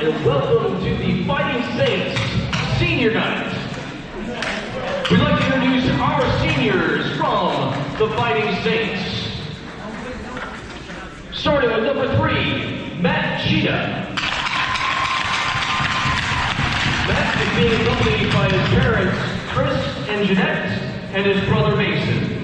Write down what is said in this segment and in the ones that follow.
and welcome to the Fighting Saints Senior Night. We'd like to introduce our seniors from the Fighting Saints. Starting with number 3, Matt Cheetah. Matt is being accompanied by his parents, Chris and Jeanette, and his brother Mason.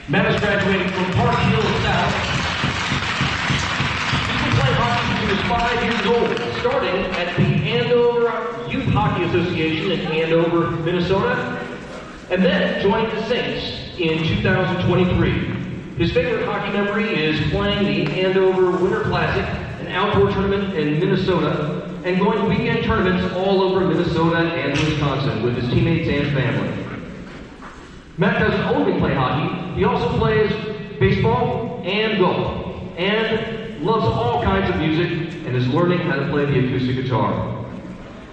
Matt is graduating from Park Hill South. He's been playing hockey since he was 5 years old, starting at the Andover Youth Hockey Association in Andover, Minnesota, and then joined the Saints in 2023. His favorite hockey memory is playing the Andover Winter Classic, an outdoor tournament in Minnesota, and going to weekend tournaments all over Minnesota and Wisconsin with his teammates and family. Matt doesn't only play hockey, he also plays baseball and golf, and loves all kinds of music and is learning how to play the acoustic guitar.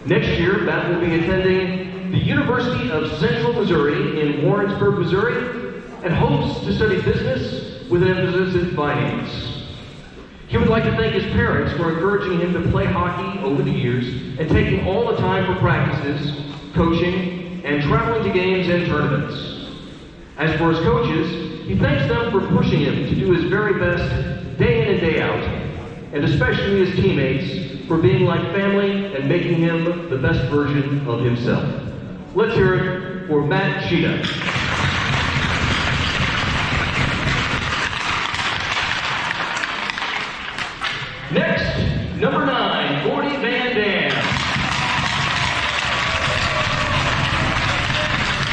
Next year, Matt will be attending the University of Central Missouri in Warrensburg, Missouri, and hopes to study business with an emphasis in finance. He would like to thank his parents for encouraging him to play hockey over the years and taking all the time for practices, coaching, and traveling to games and tournaments. As for his coaches, he thanks them for pushing him to do his very best day in and day out, and especially his teammates for being like family and making him the best version of himself. Let's hear it for Matt Cheetah. Next, number 9, Gordy Van Dam.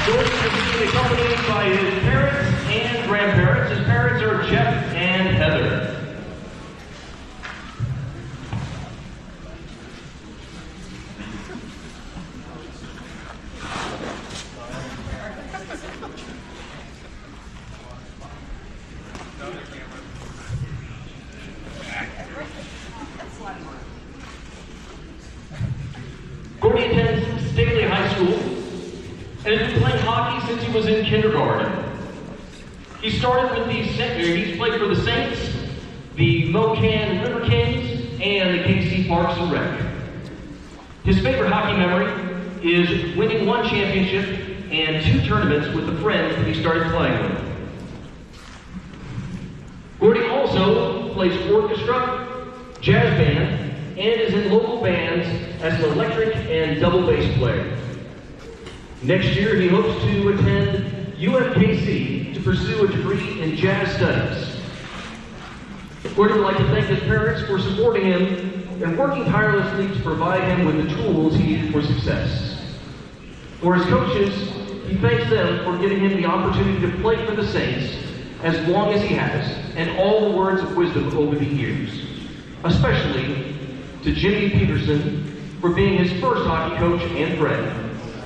Gordy is being accompanied by his parents and grandparents. His parents are Jeff and Heather. Gordy attends Staley High School and has been playing hockey since he was in kindergarten. He started with he's played for the Saints, the Mocan River Kings, and the KC Parks and Rec. His favorite hockey memory is winning 1 championship and 2 tournaments with the friends that he started playing with. Gordy also plays orchestra, jazz band, and is in local bands as an electric and double bass player. Next year, he hopes to attend UFKC to pursue a degree in jazz studies. Gordy would like to thank his parents for supporting him and working tirelessly to provide him with the tools he needed for success. For his coaches, he thanks them for giving him the opportunity to play for the Saints as long as he has, and all the words of wisdom over the years, especially to Jimmy Peterson for being his first hockey coach and friend,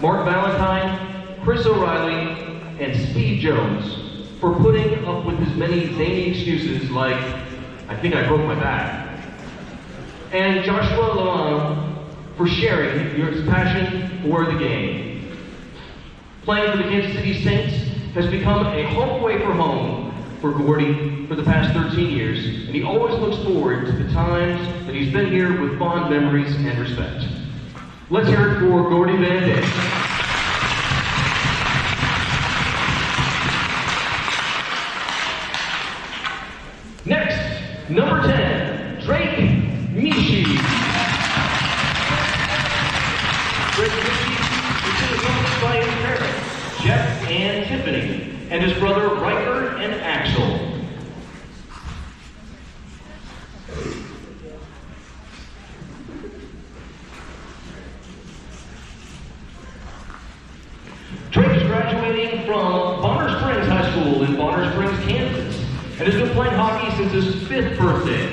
Mark Valentine, Chris O'Reilly, and Steve Jones for putting up with his many zany excuses like, I think I broke my back, and Joshua Lalonde for sharing your passion for the game. Playing for the Kansas City Saints has become a home away from home for Gordy for the past 13 years, and he always looks forward to the times that he's been here with fond memories and respect. Let's hear it for Gordy Van Dam. Next, number 10, Drake Mishi. Drake Mishi is accompanied by his parents, Jeff and Tiffany, and his brother Riker and Axel. Drake is graduating from Bonner Springs High School in Bonner Springs, Kansas, and has been playing hockey since his 5th birthday.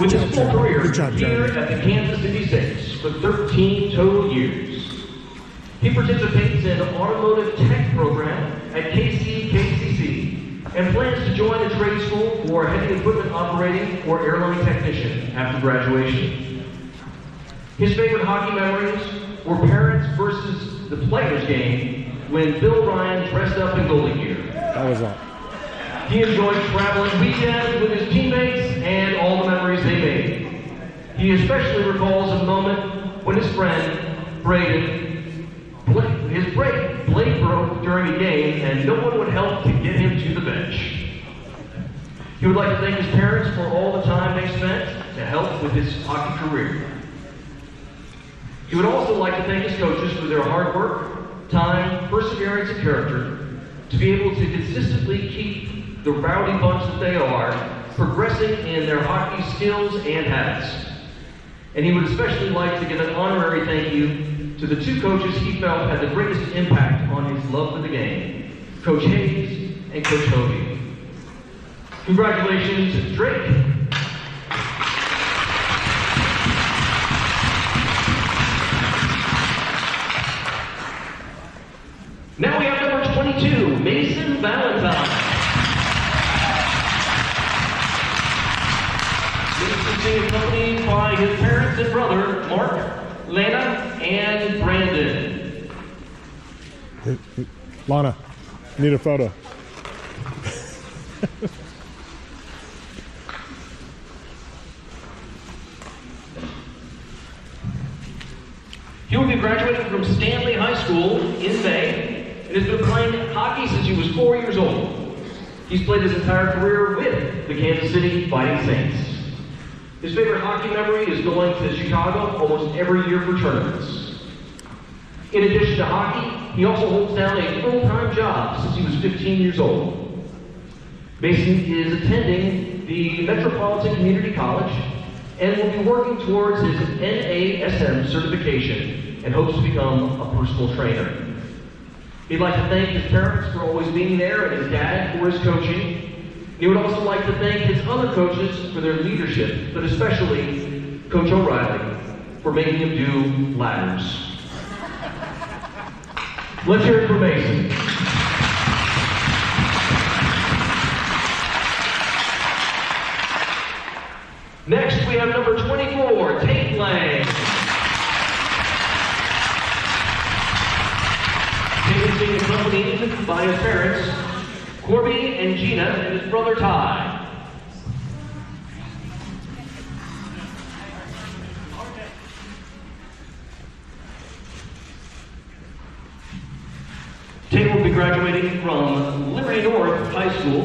With his full career here at the Kansas City Saints for 13 total years. He participates in an automotive tech program at KCFs-V and plans to join a trade school for heavy equipment operating or airline technician after graduation. His favorite hockey memories were parents versus the players' game when Bill Ryan dressed up in goalie gear. That was all. He enjoyed traveling weekends with his teammates and all the memories they made. He especially recalls a moment when his friend, his blade broke during a game and no one would help to get him to the bench. He would like to thank his parents for all the time they spent to help with his hockey career. He would also like to thank his coaches for their hard work, time, perseverance, and character to be able to consistently keep the rowdy bunch that they are progressing in their hockey skills and habits. And he would especially like to give an honorary thank you to the two coaches he felt had the greatest impact on his love for the game, Coach Hayes and Coach Hovey. Congratulations, Drake. Now we have number 22, Mason Valentine. Mason being accompanied by his parents and brother, Mark, Lana, and Brandon. Hey, Lana, need a photo. He will be graduating from Stanley High School in May and has been playing hockey since he was 4 years old. He's played his entire career with the Kansas City Fighting Saints. His favorite hockey memory is going to Chicago almost every year for tournaments. In addition to hockey, he also holds down a full-time job since he was 15 years old. Mason is attending the Metropolitan Community College and will be working towards his NASM certification and hopes to become a personal trainer. He'd like to thank his parents for always being there and his dad for his coaching. He would also like to thank his other coaches for their leadership, but especially Coach O'Reilly for making him do ladders. Let's hear it for Mason. Next, we have number 24, Tate Lang. Tate is being accompanied by his parents, Corby and Gina, and his brother Ty. Tate will be graduating from Liberty North High School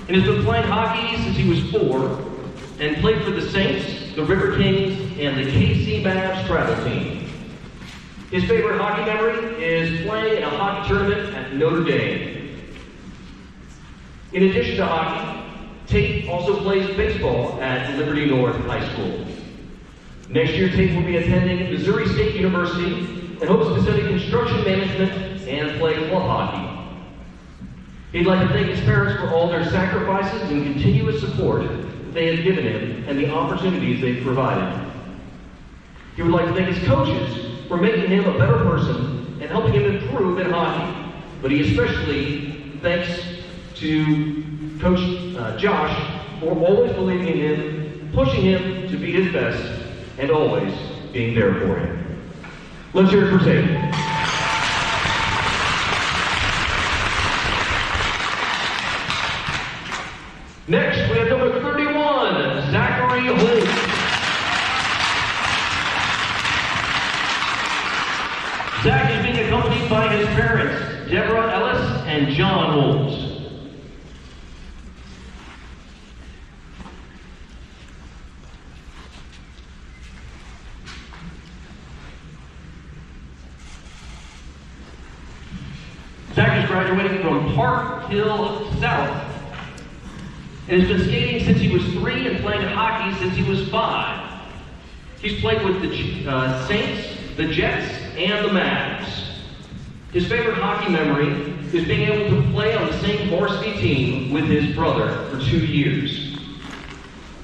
and has been playing hockey since he was 4 and played for the Saints, the River Kings, and the KC-Mavs travel team. His favorite hockey memory is playing in a hockey tournament at Notre Dame. In addition to hockey, Tate also plays baseball at Liberty North High School. Next year, Tate will be attending Missouri State University and hopes to study construction management and play club hockey. He'd like to thank his parents for all their sacrifices and continuous support they have given him and the opportunities they've provided. He would like to thank his coaches for making him a better person and helping him improve in hockey. But he especially thanks to Coach Josh for always believing in him, pushing him to be his best, and always being there for him. Let's hear it for Tate. Next, we have number 31, Zachary Holt. Zach is being accompanied by his parents, Deborah Ellis and John Holt. Zach is graduating from Park Hill South and has been skating since he was 3 and playing hockey since he was 5. He's played with the Saints, the Jets, and the Mavs. His favorite hockey memory is being able to play on the same varsity team with his brother for 2 years.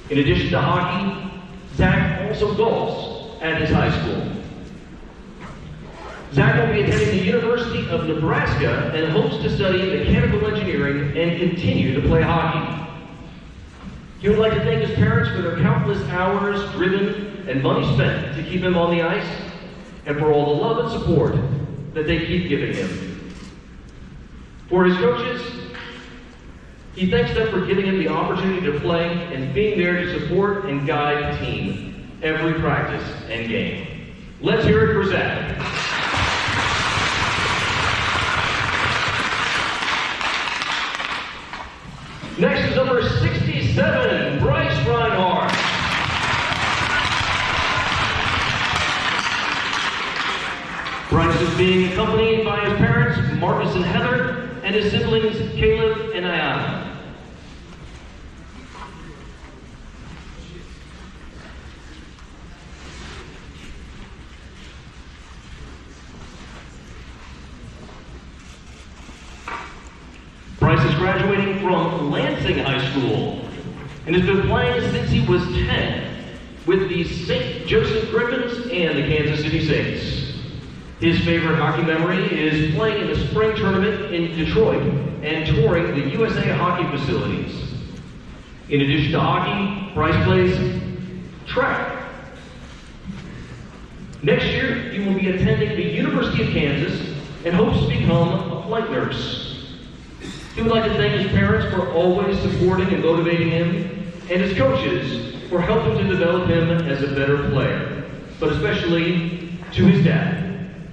In addition to hockey, Zach also golfs at his high school. Zach will be attending the University of Nebraska and hopes to study mechanical engineering and continue to play hockey. He would like to thank his parents for their countless hours driven and money spent to keep him on the ice, and for all the love and support that they keep giving him. For his coaches, he thanks them for giving him the opportunity to play and being there to support and guide the team every practice and game. Let's hear it for Zach. Next is number 67, Bryce Reinhardt. Bryce is being accompanied by his parents, Marcus and Heather, and his siblings, Caleb and Ayana. Bryce is graduating from Lansing High School and has been playing since he was 10 with the St. Joseph Griffins and the Kansas City Saints. His favorite hockey memory is playing in the spring tournament in Detroit and touring the USA hockey facilities. In addition to hockey, Bryce plays track. Next year, he will be attending the University of Kansas and hopes to become a flight nurse. He would like to thank his parents for always supporting and motivating him, and his coaches for helping to develop him as a better player, but especially to his dad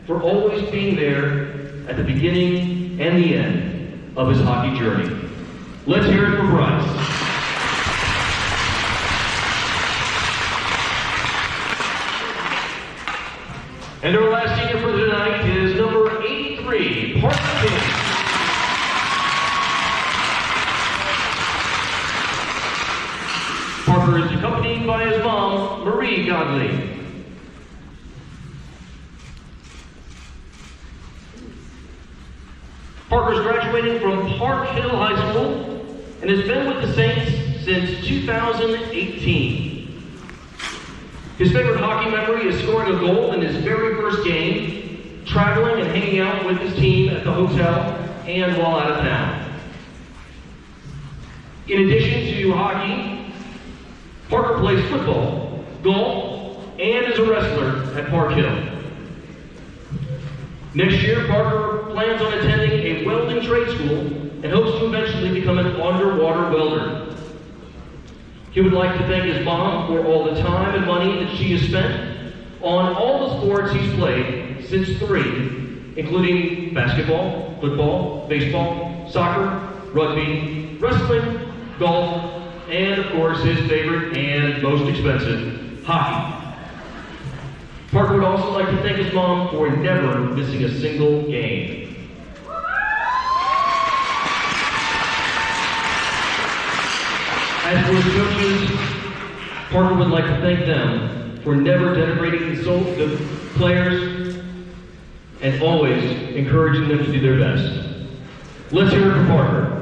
for always being there at the beginning and the end of his hockey journey. Let's hear it for Bryce. And our last senior for tonight is number 83, Parker King. Parker is accompanied by his mom, Marie Godley. Parker's graduating from Park Hill High School and has been with the Saints since 2018. His favorite hockey memory is scoring a goal in his very first game, traveling and hanging out with his team at the hotel and while out of town. In addition to hockey, Parker plays football, golf, and is a wrestler at Park Hill. Next year, Parker plans on attending a welding trade school and hopes to eventually become an underwater welder. He would like to thank his mom for all the time and money that she has spent on all the sports he's played since 3, including basketball, football, baseball, soccer, rugby, wrestling, golf, and of course his favorite and most expensive, hockey. Parker would also like to thank his mom for never missing a single game. As for his coaches, Parker would like to thank them for never denigrating the players and always encouraging them to do their best. Let's hear it for Parker.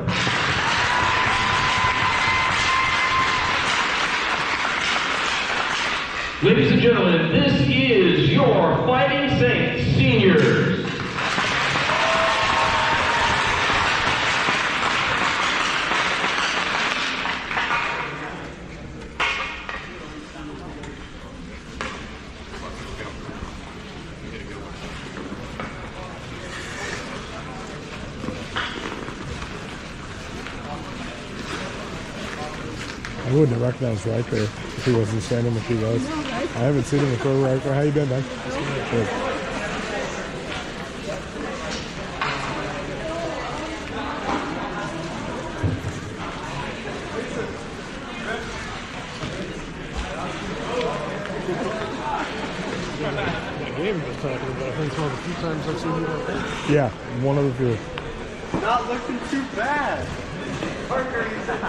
Ladies and gentlemen, this is your Fighting Saints seniors. I wouldn't have recognized Riker if he wasn't standing with you guys. I haven't seen him before, Riker. How you been, man? Good. Game was talking about. I think it's one of the few times I've seen you up there. Yeah, one of the few. Not looking too bad. Parker, you said